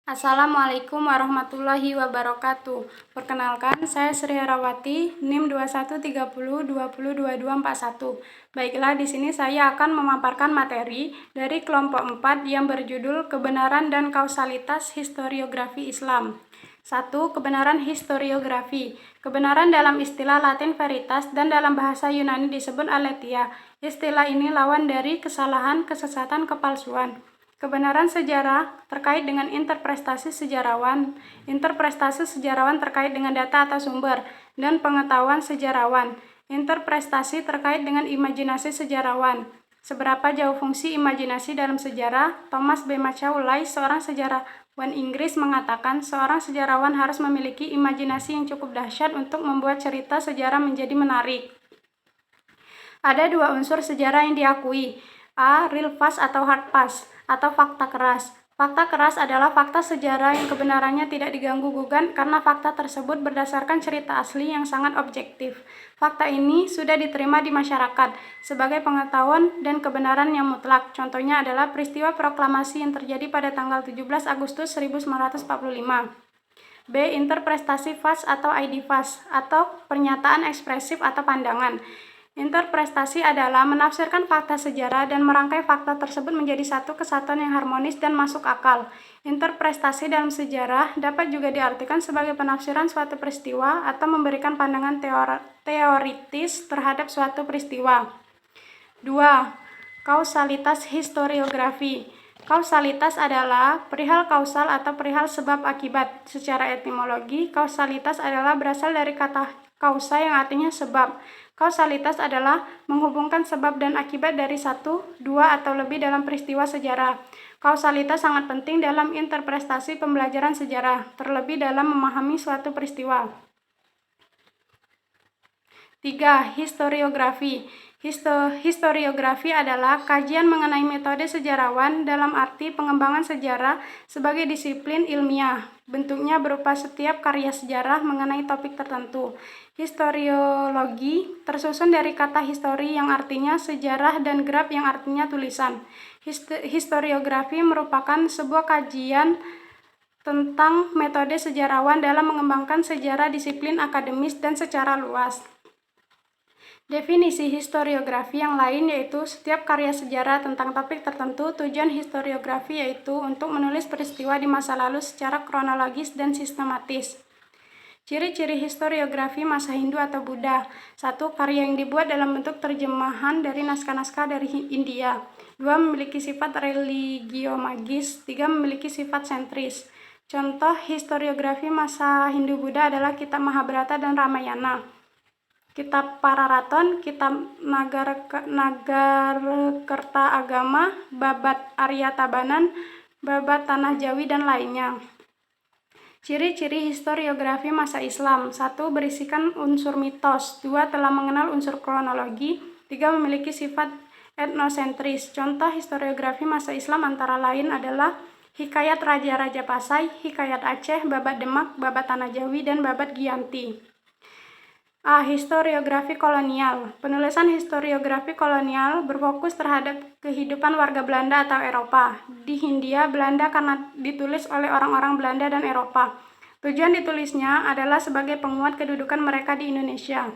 Assalamualaikum warahmatullahi wabarakatuh. Perkenalkan, saya Sri Herawati, NIM 2130202241. Baiklah, di sini saya akan memaparkan materi dari kelompok 4 yang berjudul Kebenaran dan Kausalitas Historiografi Islam. 1. Kebenaran historiografi. Kebenaran dalam istilah Latin veritas dan dalam bahasa Yunani disebut aletheia. Istilah ini lawan dari kesalahan, kesesatan, kepalsuan. Kebenaran sejarah terkait dengan interpretasi sejarawan. Interpretasi sejarawan terkait dengan data atau sumber dan pengetahuan sejarawan. Interpretasi terkait dengan imajinasi sejarawan. Seberapa jauh fungsi imajinasi dalam sejarah? Thomas B. Macaulay, seorang sejarawan Inggris, mengatakan seorang sejarawan harus memiliki imajinasi yang cukup dahsyat untuk membuat cerita sejarah menjadi menarik. Ada dua unsur sejarah yang diakui. A. Real facts atau hard facts, atau fakta keras. Fakta keras adalah fakta sejarah yang kebenarannya tidak diganggu-gugat karena fakta tersebut berdasarkan cerita asli yang sangat objektif. Fakta ini sudah diterima di masyarakat sebagai pengetahuan dan kebenaran yang mutlak. Contohnya adalah peristiwa proklamasi yang terjadi pada tanggal 17 Agustus 1945. B. Interpretasi facts atau ID facts, atau pernyataan ekspresif atau pandangan. Interpretasi adalah menafsirkan fakta sejarah dan merangkai fakta tersebut menjadi satu kesatuan yang harmonis dan masuk akal. Interpretasi dalam sejarah dapat juga diartikan sebagai penafsiran suatu peristiwa atau memberikan pandangan teoritis terhadap suatu peristiwa. 2. Kausalitas historiografi. Kausalitas adalah perihal kausal atau perihal sebab akibat. Secara etimologi, kausalitas adalah berasal dari kata kausa yang artinya sebab. Kausalitas adalah menghubungkan sebab dan akibat dari satu, dua, atau lebih dalam peristiwa sejarah. Kausalitas sangat penting dalam interpretasi pembelajaran sejarah, terlebih dalam memahami suatu peristiwa. 3. Historiografi. Historiografi adalah kajian mengenai metode sejarawan dalam arti pengembangan sejarah sebagai disiplin ilmiah. Bentuknya berupa setiap karya sejarah mengenai topik tertentu. Historiologi tersusun dari kata histori yang artinya sejarah dan graf yang artinya tulisan. Historiografi merupakan sebuah kajian tentang metode sejarawan dalam mengembangkan sejarah disiplin akademis dan secara luas. Definisi historiografi yang lain yaitu setiap karya sejarah tentang topik tertentu. Tujuan historiografi yaitu untuk menulis peristiwa di masa lalu secara kronologis dan sistematis. Ciri-ciri historiografi masa Hindu atau Buddha. 1. Karya yang dibuat dalam bentuk terjemahan dari naskah-naskah dari India. 2. Memiliki sifat religio-magis. 3. Memiliki sifat sentris. Contoh historiografi masa Hindu-Buddha adalah kitab Mahabharata dan Ramayana, kitab Pararaton, kitab Nagarkerta Agama, babat Arya Tabanan, babat Tanah Jawi, dan lainnya. Ciri-ciri historiografi masa Islam. 1. Berisikan unsur mitos. 2. Telah mengenal unsur kronologi. 3. Memiliki sifat etnosentris. Contoh historiografi masa Islam antara lain adalah Hikayat Raja-Raja Pasai, Hikayat Aceh, babat Demak, babat Tanah Jawi, dan babat Giyanti. A. Historiografi kolonial. Penulisan historiografi kolonial berfokus terhadap kehidupan warga Belanda atau Eropa di Hindia Belanda karena ditulis oleh orang-orang Belanda dan Eropa. Tujuan ditulisnya adalah sebagai penguat kedudukan mereka di Indonesia.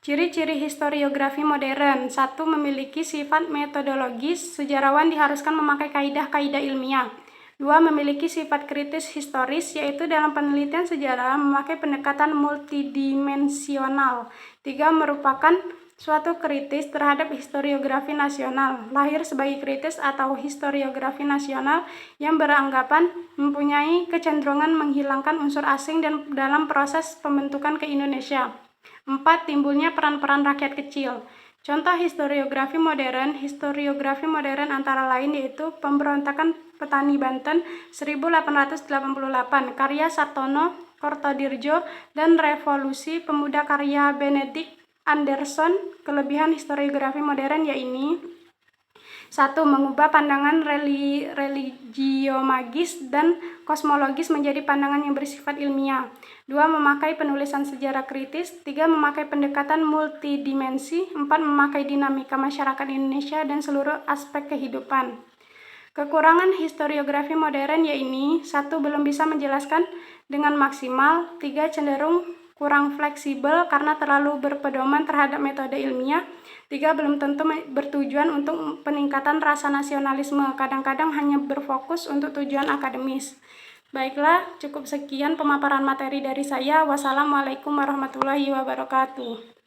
Ciri-ciri historiografi modern. 1. Memiliki sifat metodologis. Sejarawan diharuskan memakai kaidah-kaidah ilmiah. 2. Memiliki sifat kritis historis, yaitu dalam penelitian sejarah memakai pendekatan multidimensional. 3. Merupakan suatu kritis terhadap historiografi nasional, lahir sebagai kritis atau historiografi nasional yang beranggapan mempunyai kecenderungan menghilangkan unsur asing dan dalam proses pembentukan ke Indonesia. 4. Timbulnya peran-peran rakyat kecil. Contoh historiografi modern antara lain yaitu Pemberontakan Petani Banten 1888, karya Sartono Kertodirjo, dan Revolusi Pemuda karya Benedict Anderson. Kelebihan historiografi modern yaitu 1. Mengubah pandangan religio-magis dan kosmologis menjadi pandangan yang bersifat ilmiah. 2. Memakai penulisan sejarah kritis. 3. Memakai pendekatan multidimensi. 4. Memakai dinamika masyarakat Indonesia dan seluruh aspek kehidupan. Kekurangan historiografi modern yaitu 1. Belum bisa menjelaskan dengan maksimal. 3. Cenderung kurang fleksibel karena terlalu berpedoman terhadap metode ilmiah. 3. Belum tentu bertujuan untuk peningkatan rasa nasionalisme, kadang-kadang hanya berfokus untuk tujuan akademis. Baiklah, cukup sekian pemaparan materi dari saya. Wassalamualaikum warahmatullahi wabarakatuh.